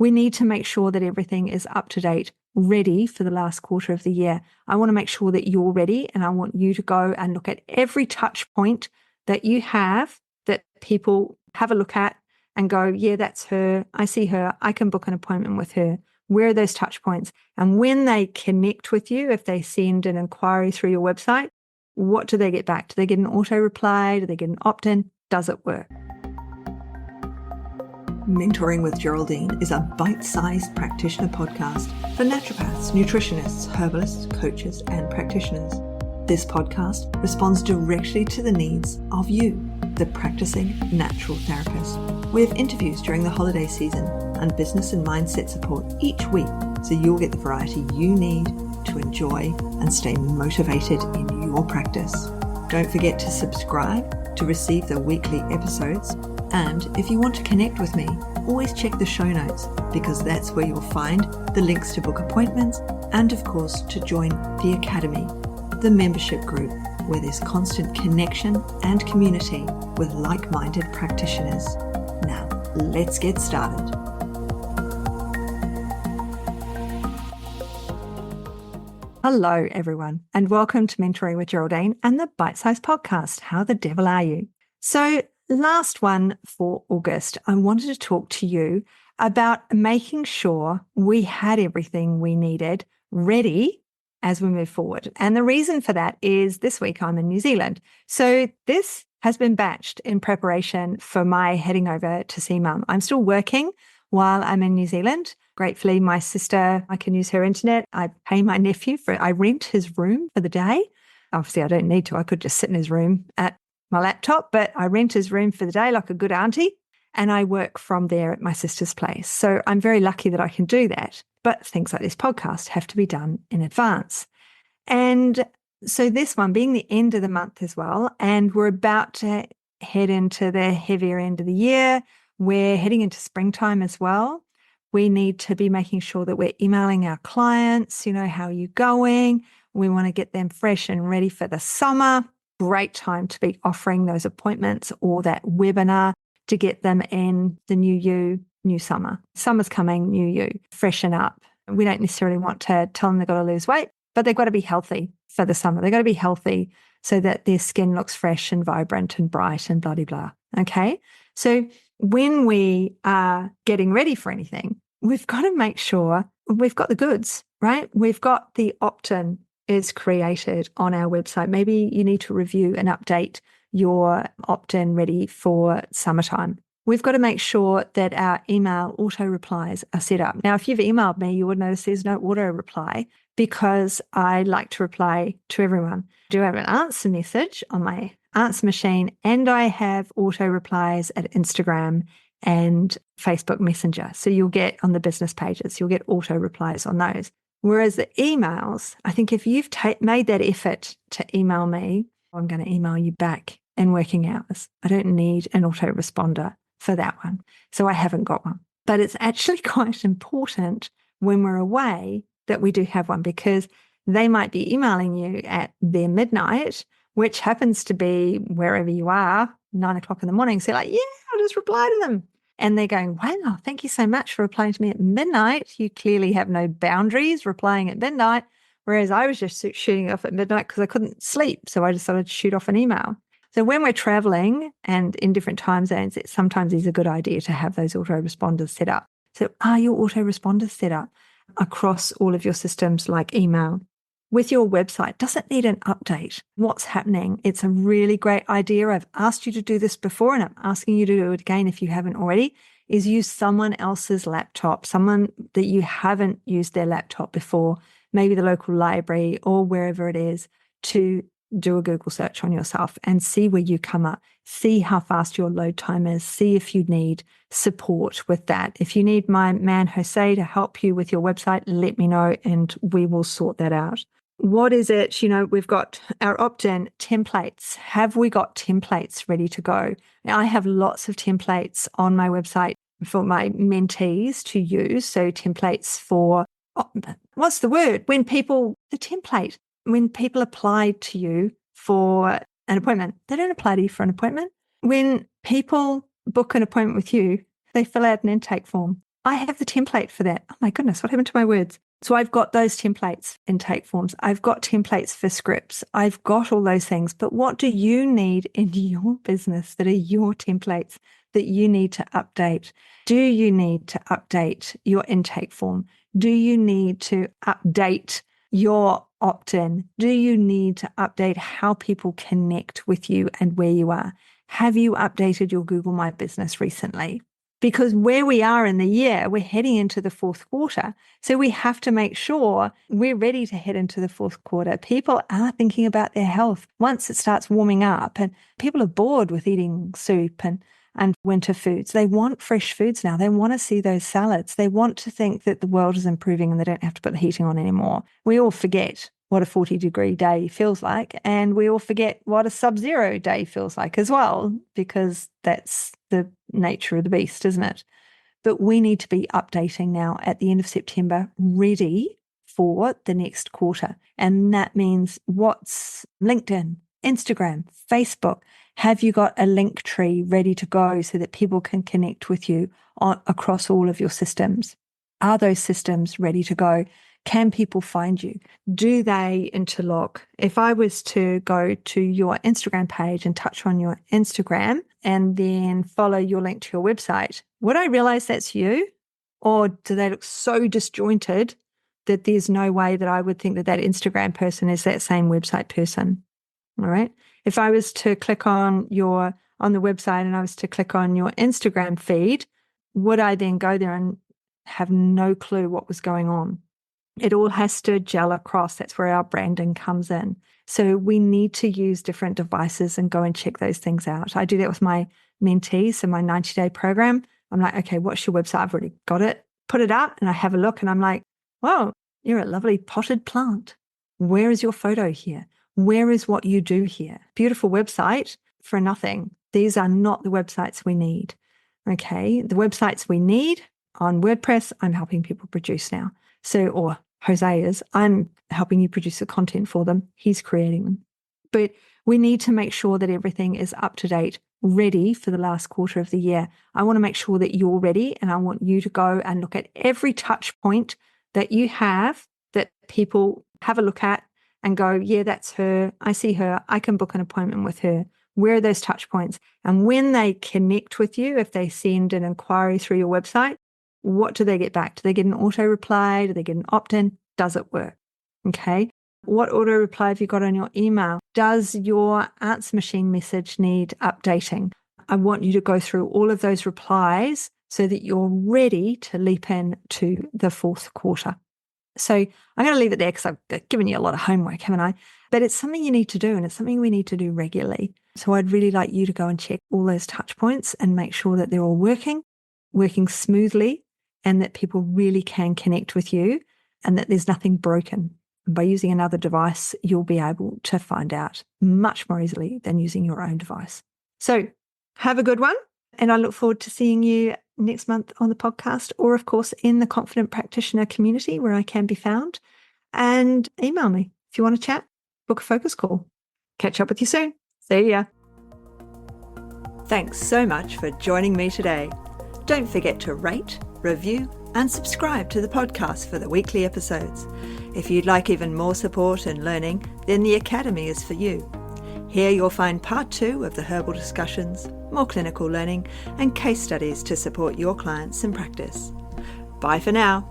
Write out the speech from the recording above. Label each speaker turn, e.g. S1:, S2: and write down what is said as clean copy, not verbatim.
S1: We need to make sure that everything is up to date, ready for the last quarter of the year. I want to make sure that you're ready, and I want you to go and look at every touch point that you have that people have a look at and go, yeah, that's her. I see her. I can book an appointment with her. Where are those touch points? And when they connect with you, if they send an inquiry through your website, what do they get back? Do they get an auto reply? Do they get an opt-in? Does it work? Mentoring with Geraldine is a bite-sized practitioner podcast for naturopaths, nutritionists, herbalists, coaches, and practitioners. This podcast responds directly to the needs of you, the practicing natural therapist. We have interviews during the holiday season and business and mindset support each week, so you'll get the variety you need to enjoy and stay motivated in your practice. Don't forget to subscribe to receive the weekly episodes. And if you want to connect with me, always check the show notes, because that's where you'll find the links to book appointments and, of course, to join the Academy, the membership group, where there's constant connection and community with like-minded practitioners. Now, let's get started. Hello, everyone, and welcome to Mentoring with Geraldine and the Bite Size Podcast. How the devil are you? So, last one for August, I wanted to talk to you about making sure we had everything we needed ready as we move forward. And the reason for that is this week I'm in New Zealand. So this has been batched in preparation for my heading over to see Mum. I'm still working while I'm in New Zealand. Gratefully, my sister, I can use her internet. I pay my nephew I rent his room for the day. Obviously, I don't need to. I could just sit in his room at my laptop, but I rent his room for the day like a good auntie, and I work from there at my sister's place. So I'm very lucky that I can do that. But things like this podcast have to be done in advance. And so this one being the end of the month as well, and we're about to head into the heavier end of the year. We're heading into springtime as well. We need to be making sure that we're emailing our clients, how are you going? We want to get them fresh and ready for the summer. Great time to be offering those appointments or that webinar to get them in the new you, new summer. Summer's coming, new you, freshen up. We don't necessarily want to tell them they've got to lose weight, but they've got to be healthy for the summer. They've got to be healthy so that their skin looks fresh and vibrant and bright and blah, blah, blah. Okay. So when we are getting ready for anything, we've got to make sure we've got the goods, right? We've got the opt-in is created on our website. Maybe you need to review and update your opt-in ready for summertime. We've got to make sure that our email auto replies are set up. Now, if you've emailed me, you would notice there's no auto reply because I like to reply to everyone. I do have an answer message on my answer machine, and I have auto replies at Instagram and Facebook Messenger. So you'll get on the business pages, you'll get auto replies on those. Whereas the emails, I think if you've made that effort to email me, I'm going to email you back in working hours. I don't need an autoresponder for that one. So I haven't got one. But it's actually quite important when we're away that we do have one, because they might be emailing you at their midnight, which happens to be wherever you are, 9 o'clock in the morning. So you're like, yeah, I'll just reply to them. And they're going, wow, thank you so much for replying to me at midnight. You clearly have no boundaries replying at midnight. Whereas I was just shooting off at midnight because I couldn't sleep. So I decided to shoot off an email. So when we're traveling and in different time zones, it sometimes is a good idea to have those autoresponders set up. So are your autoresponders set up across all of your systems like email? With your website, does it need an update? What's happening? It's a really great idea. I've asked you to do this before, and I'm asking you to do it again if you haven't already, is use someone else's laptop, someone that you haven't used their laptop before, maybe the local library or wherever it is, to do a Google search on yourself and see where you come up, see how fast your load time is, see if you need support with that. If you need my man Jose to help you with your website, let me know and we will sort that out. What is it? We've got our opt-in templates. Have we got templates ready to go? Now, I have lots of templates on my website for my mentees to use. So templates for, what's the word? When people apply to you for an appointment, they don't apply to you for an appointment. When people book an appointment with you, they fill out an intake form. I have the template for that. Oh my goodness, what happened to my words? So I've got those templates, intake forms. I've got templates for scripts. I've got all those things. But what do you need in your business that are your templates that you need to update? Do you need to update your intake form? Do you need to update your opt-in? Do you need to update how people connect with you and where you are? Have you updated your Google My Business recently? Because where we are in the year, we're heading into the fourth quarter. So we have to make sure we're ready to head into the fourth quarter. People are thinking about their health once it starts warming up, and people are bored with eating soup and winter foods. They want fresh foods now. They want to see those salads. They want to think that the world is improving and they don't have to put the heating on anymore. We all forget what a 40-degree day feels like, and we all forget what a sub-zero day feels like as well, because that's the nature of the beast, isn't it? But we need to be updating now at the end of September, ready for the next quarter. And that means what's LinkedIn, Instagram, Facebook. Have you got a link tree ready to go so that people can connect with you across all of your systems? Are those systems ready to go? Can people find you? Do they interlock? If I was to go to your Instagram page and touch on your Instagram and then follow your link to your website, would I realize that's you? Or do they look so disjointed that there's no way that I would think that that Instagram person is that same website person? All right. If I was to click on the website and I was to click on your Instagram feed, would I then go there and have no clue what was going on? It all has to gel across. That's where our branding comes in. So we need to use different devices and go and check those things out. I do that with my mentees. So my 90-day program, I'm like, okay, what's your website? I've already got it. Put it up and I have a look and I'm like, wow, you're a lovely potted plant. Where is your photo here? Where is what you do here? Beautiful website for nothing. These are not the websites we need. Okay. The websites we need on WordPress, I'm helping people produce now. So, or Jose is, I'm helping you produce the content for them. He's creating them. But we need to make sure that everything is up to date, ready for the last quarter of the year. I want to make sure that you're ready, and I want you to go and look at every touch point that you have that people have a look at and go, yeah, that's her. I see her. I can book an appointment with her. Where are those touch points? And when they connect with you, if they send an inquiry through your website, what do they get back? Do they get an auto reply? Do they get an opt-in? Does it work? Okay. What auto reply have you got on your email? Does your answer machine message need updating? I want you to go through all of those replies so that you're ready to leap into the fourth quarter. So I'm going to leave it there because I've given you a lot of homework, haven't I? But it's something you need to do, and it's something we need to do regularly. So I'd really like you to go and check all those touch points and make sure that they're all working smoothly, and that people really can connect with you and that there's nothing broken. And by using another device, you'll be able to find out much more easily than using your own device. So have a good one. And I look forward to seeing you next month on the podcast, or of course in the Confident Practitioner Community where I can be found. And email me if you want to chat, book a focus call. Catch up with you soon. See ya. Thanks so much for joining me today. Don't forget to rate, review, and subscribe to the podcast for the weekly episodes. If you'd like even more support and learning, then the Academy is for you. Here you'll find part 2 of the herbal discussions, more clinical learning, and case studies to support your clients in practice. Bye for now.